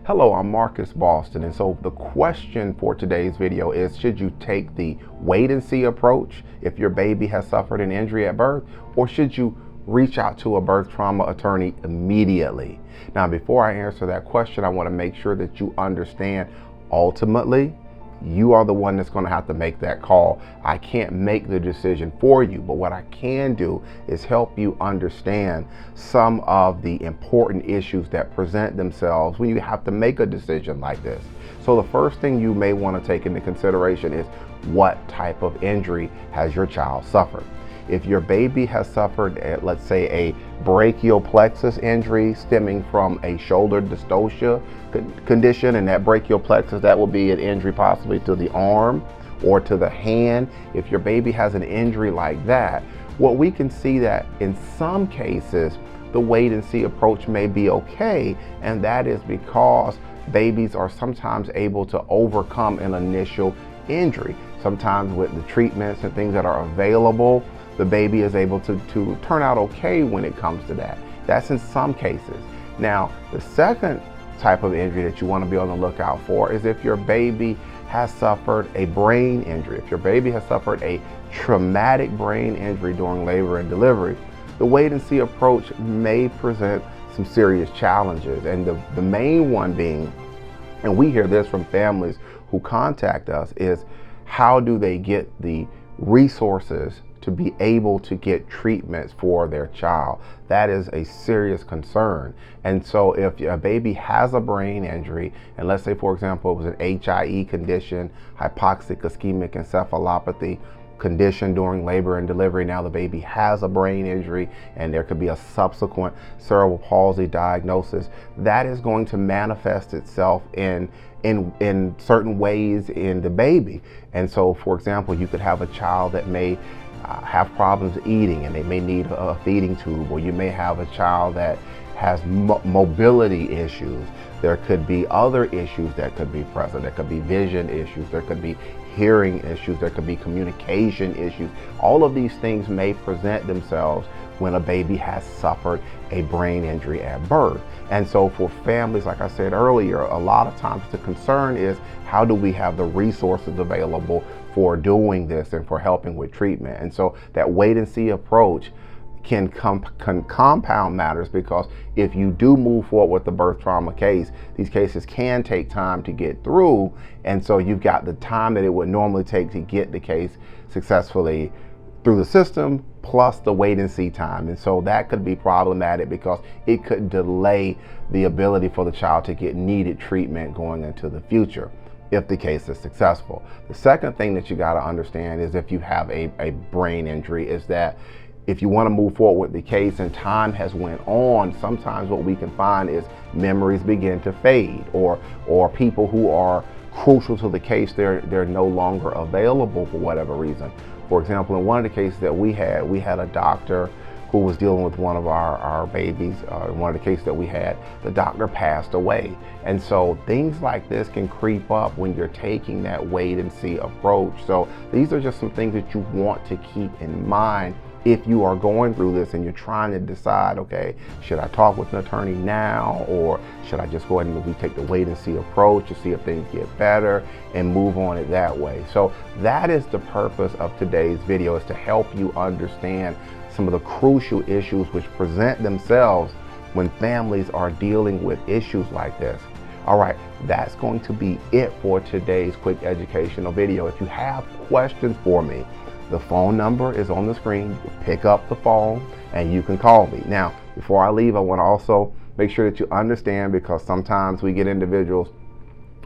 Hello, I'm Marcus Boston, and so the question for today's video is, should you take the wait and see approach if your baby has suffered an injury at birth, or should you reach out to a birth trauma attorney immediately? Now, before I answer that question, I want to make sure that you understand ultimately you are the one that's going to have to make that call. I can't make the decision for you, but what I can do is help you understand some of the important issues that present themselves when you have to make a decision like this. So the first thing you may want to take into consideration is, what type of injury has your child suffered? If your baby has suffered, let's say, a brachial plexus injury stemming from a shoulder dystocia condition, and that brachial plexus, that will be an injury possibly to the arm or to the hand. If your baby has an injury like that, what we can see that in some cases, the wait and see approach may be okay, and that is because babies are sometimes able to overcome an initial injury. Sometimes with the treatments and things that are available, the baby is able to turn out okay when it comes to that. That's in some cases. Now, the second type of injury that you want to be on the lookout for is if your baby has suffered a brain injury. If your baby has suffered a traumatic brain injury during labor and delivery, the wait and see approach may present some serious challenges. And the main one being, and we hear this from families who contact us, is how do they get the resources to be able to get treatments for their child? That is a serious concern. And so if a baby has a brain injury, and let's say, for example, it was an HIE condition, hypoxic ischemic encephalopathy condition during labor and delivery, now the baby has a brain injury and there could be a subsequent cerebral palsy diagnosis, that is going to manifest itself in certain ways in the baby. And so, for example, you could have a child that may have problems eating and they may need a feeding tube, or you may have a child that has mobility issues. There could be other issues that could be present. There could be vision issues, there could be hearing issues, there could be communication issues. All of these things may present themselves when a baby has suffered a brain injury at birth. And so for families, like I said earlier, a lot of times the concern is, how do we have the resources available for doing this and for helping with treatment? And so that wait and see approach can compound matters, because if you do move forward with the birth trauma case, these cases can take time to get through. And so you've got the time that it would normally take to get the case successfully through the system, plus the wait and see time. And so that could be problematic because it could delay the ability for the child to get needed treatment going into the future if the case is successful. The second thing that you got to understand is, if you have a brain injury, is that if you want to move forward with the case and time has went on, sometimes what we can find is memories begin to fade, or people who are crucial to the case, they're no longer available for whatever reason. For example, in one of the cases that we had a doctor who was dealing with one of our babies. In one of the cases that we had, the doctor passed away. And so things like this can creep up when you're taking that wait and see approach. So these are just some things that you want to keep in mind if you are going through this and you're trying to decide, okay, should I talk with an attorney now, or should I just go ahead and take the wait and see approach to see if things get better and move on it that way? So that is the purpose of today's video, is to help you understand some of the crucial issues which present themselves when families are dealing with issues like this. All right, that's going to be it for today's quick educational video. If you have questions for me, the phone number is on the screen. You pick up the phone and you can call me. Now, before I leave, I want to also make sure that you understand, because sometimes we get individuals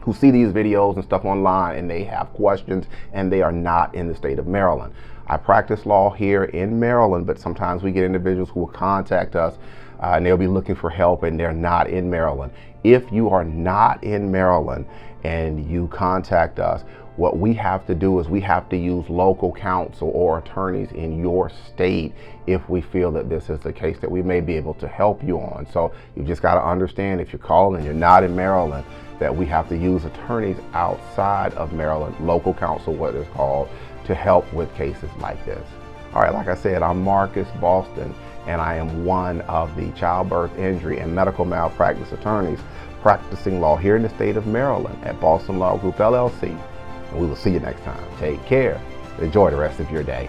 who see these videos and stuff online and they have questions and they are not in the state of Maryland. I practice law here in Maryland, but sometimes we get individuals who will contact us and they'll be looking for help and they're not in Maryland. If you are not in Maryland and you contact us, what we have to do is we have to use local counsel or attorneys in your state if we feel that this is the case that we may be able to help you on. So you've just got to understand, if you're calling and you're not in Maryland, that we have to use attorneys outside of Maryland, local counsel, what it's called, to help with cases like this. All right, like I said, I'm Marcus Boston, and I am one of the childbirth injury and medical malpractice attorneys practicing law here in the state of Maryland at Boston Law Group LLC. And we will see you next time. Take care. Enjoy the rest of your day.